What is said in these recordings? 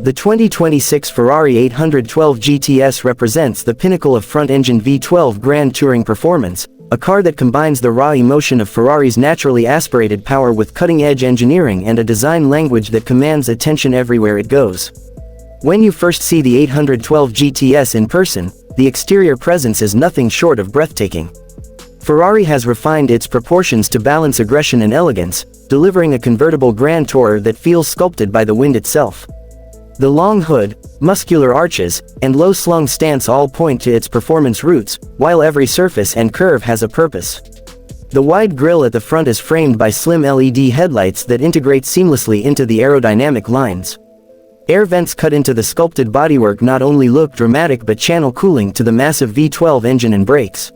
The 2026 Ferrari 812 GTS represents the pinnacle of front-engine V12 Grand Touring performance, a car that combines the raw emotion of Ferrari's naturally aspirated power with cutting-edge engineering and a design language that commands attention everywhere it goes. When you first see the 812 GTS in person, the exterior presence is nothing short of breathtaking. Ferrari has refined its proportions to balance aggression and elegance, delivering a convertible Grand Tourer that feels sculpted by the wind itself. The long hood, muscular arches, and low-slung stance all point to its performance roots, while every surface and curve has a purpose. The wide grille at the front is framed by slim LED headlights that integrate seamlessly into the aerodynamic lines. Air vents cut into the sculpted bodywork not only look dramatic but channel cooling to the massive V12 engine and brakes.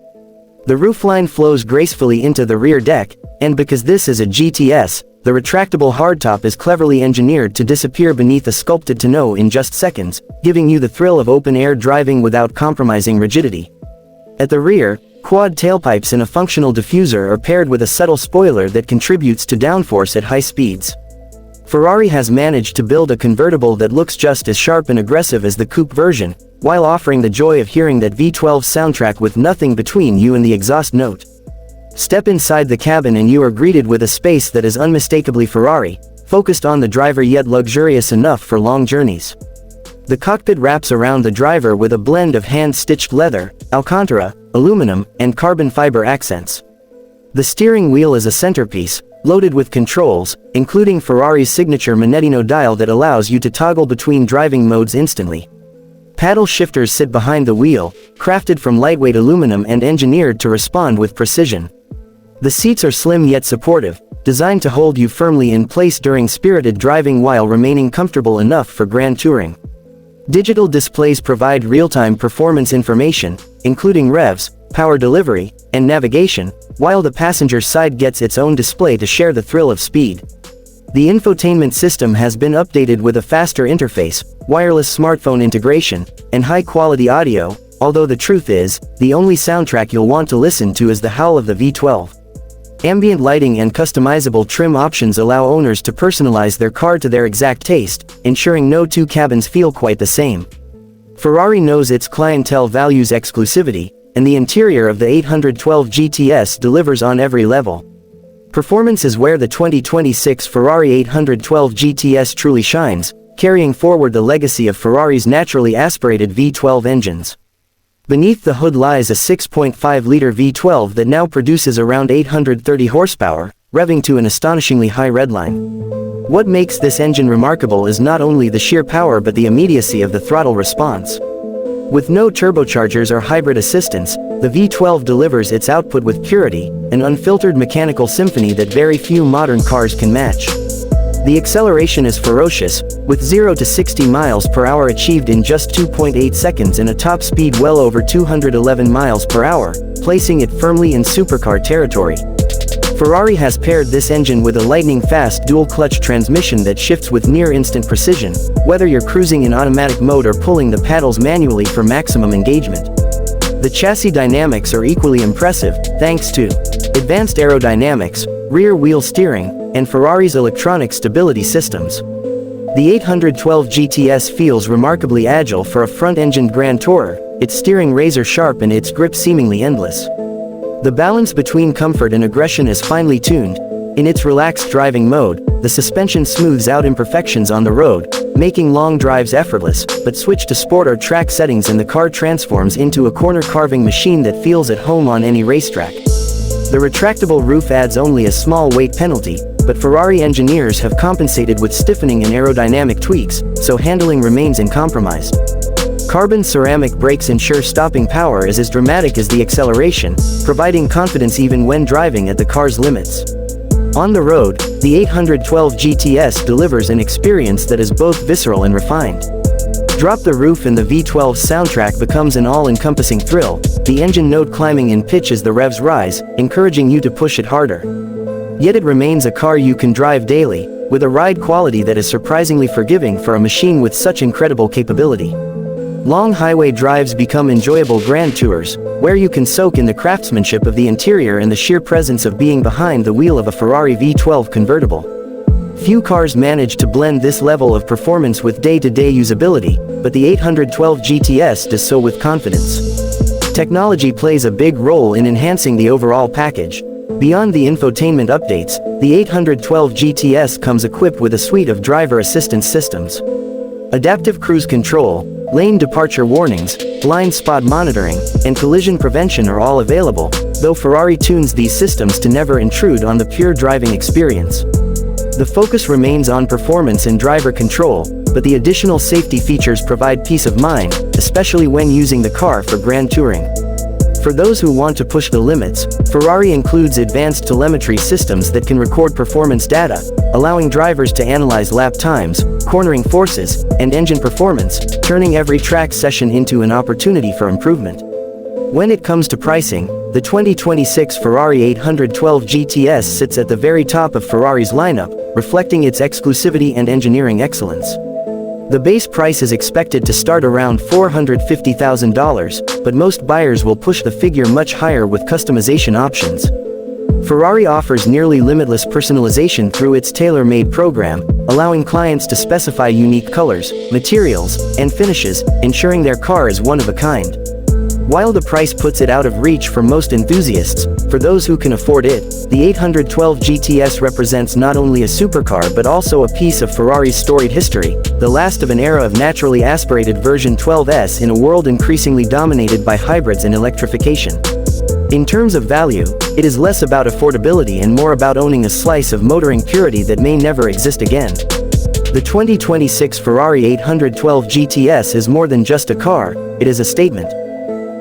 The roofline flows gracefully into the rear deck, and because this is a GTS, the retractable hardtop is cleverly engineered to disappear beneath a sculpted tonneau in just seconds, giving you the thrill of open-air driving without compromising rigidity. At the rear, quad tailpipes and a functional diffuser are paired with a subtle spoiler that contributes to downforce at high speeds. Ferrari has managed to build a convertible that looks just as sharp and aggressive as the coupe version, while offering the joy of hearing that V12 soundtrack with nothing between you and the exhaust note. Step inside the cabin and you are greeted with a space that is unmistakably Ferrari, focused on the driver yet luxurious enough for long journeys. The cockpit wraps around the driver with a blend of hand-stitched leather, Alcantara, aluminum, and carbon fiber accents. The steering wheel is a centerpiece, loaded with controls, including Ferrari's signature Manettino dial that allows you to toggle between driving modes instantly. Paddle shifters sit behind the wheel, crafted from lightweight aluminum and engineered to respond with precision. The seats are slim yet supportive, designed to hold you firmly in place during spirited driving while remaining comfortable enough for grand touring. Digital displays provide real-time performance information, including revs, power delivery, and navigation, while the passenger side gets its own display to share the thrill of speed. The infotainment system has been updated with a faster interface, wireless smartphone integration, and high-quality audio, although the truth is, the only soundtrack you'll want to listen to is the howl of the V12. Ambient lighting and customizable trim options allow owners to personalize their car to their exact taste, ensuring no two cabins feel quite the same. Ferrari knows its clientele values exclusivity, and the interior of the 812 GTS delivers on every level. Performance is where the 2026 Ferrari 812 GTS truly shines, carrying forward the legacy of Ferrari's naturally aspirated V12 engines. Beneath the hood lies a 6.5-liter V12 that now produces around 830 horsepower, revving to an astonishingly high redline. What makes this engine remarkable is not only the sheer power but the immediacy of the throttle response. With no turbochargers or hybrid assistance, the V12 delivers its output with purity, an unfiltered mechanical symphony that very few modern cars can match. The acceleration is ferocious, with 0 to 60 miles per hour achieved in just 2.8 seconds and a top speed well over 211 miles per hour, placing it firmly in supercar territory. Ferrari has paired this engine with a lightning-fast dual-clutch transmission that shifts with near-instant precision, whether you're cruising in automatic mode or pulling the paddles manually for maximum engagement. The chassis dynamics are equally impressive, thanks to advanced aerodynamics, rear-wheel steering, and Ferrari's electronic stability systems. The 812 GTS feels remarkably agile for a front-engined Grand Tourer, its steering razor-sharp and its grip seemingly endless. The balance between comfort and aggression is finely tuned. In its relaxed driving mode, the suspension smooths out imperfections on the road, making long drives effortless, but switch to sport or track settings and the car transforms into a corner-carving machine that feels at home on any racetrack. The retractable roof adds only a small weight penalty, but Ferrari engineers have compensated with stiffening and aerodynamic tweaks, so handling remains uncompromised. Carbon ceramic brakes ensure stopping power is as dramatic as the acceleration, providing confidence even when driving at the car's limits. On the road, the 812 GTS delivers an experience that is both visceral and refined. Drop the roof and the V12's soundtrack becomes an all-encompassing thrill, the engine note climbing in pitch as the revs rise, encouraging you to push it harder. Yet it remains a car you can drive daily, with a ride quality that is surprisingly forgiving for a machine with such incredible capability. Long highway drives become enjoyable grand tours, where you can soak in the craftsmanship of the interior and the sheer presence of being behind the wheel of a Ferrari V12 convertible. Few cars manage to blend this level of performance with day-to-day usability, but the 812 GTS does so with confidence. Technology plays a big role in enhancing the overall package. Beyond the infotainment updates, the 812 GTS comes equipped with a suite of driver assistance systems. Adaptive cruise control, lane departure warnings, blind spot monitoring, and collision prevention are all available, though Ferrari tunes these systems to never intrude on the pure driving experience. The focus remains on performance and driver control, but the additional safety features provide peace of mind, especially when using the car for grand touring. For those who want to push the limits, Ferrari includes advanced telemetry systems that can record performance data, allowing drivers to analyze lap times, cornering forces, and engine performance, turning every track session into an opportunity for improvement. When it comes to pricing, the 2026 Ferrari 812 GTS sits at the very top of Ferrari's lineup, reflecting its exclusivity and engineering excellence. The base price is expected to start around $450,000, but most buyers will push the figure much higher with customization options. Ferrari offers nearly limitless personalization through its tailor-made program, allowing clients to specify unique colors, materials, and finishes, ensuring their car is one of a kind. While the price puts it out of reach for most enthusiasts, for those who can afford it, the 812 GTS represents not only a supercar but also a piece of Ferrari's storied history, the last of an era of naturally aspirated version 12S in a world increasingly dominated by hybrids and electrification. In terms of value, it is less about affordability and more about owning a slice of motoring purity that may never exist again. The 2026 Ferrari 812 GTS is more than just a car, it is a statement.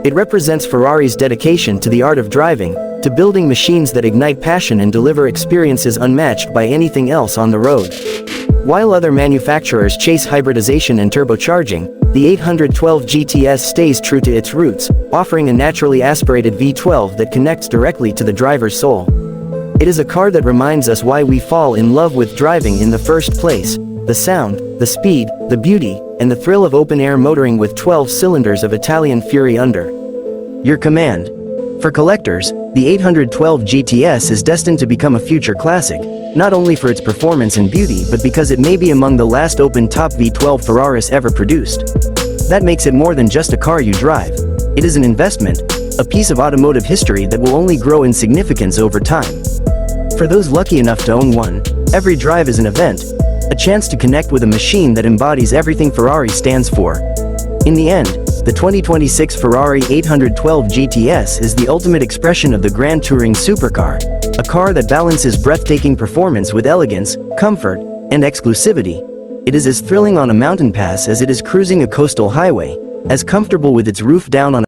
It represents Ferrari's dedication to the art of driving, to building machines that ignite passion and deliver experiences unmatched by anything else on the road. While other manufacturers chase hybridization and turbocharging, the 812 GTS stays true to its roots, offering a naturally aspirated V12 that connects directly to the driver's soul. It is a car that reminds us why we fall in love with driving in the first place: the sound, the speed, the beauty, and the thrill of open-air motoring with 12 cylinders of Italian fury under your command. For collectors, the 812 GTS is destined to become a future classic, not only for its performance and beauty but because it may be among the last open-top V12 Ferraris ever produced. That makes it more than just a car you drive. It is an investment, a piece of automotive history that will only grow in significance over time. For those lucky enough to own one, every drive is an event, a chance to connect with a machine that embodies everything Ferrari stands for. In the end, the 2026 Ferrari 812 GTS is the ultimate expression of the grand touring supercar, a car that balances breathtaking performance with elegance, comfort, and exclusivity. It is as thrilling on a mountain pass as it is cruising a coastal highway, as comfortable with its roof down on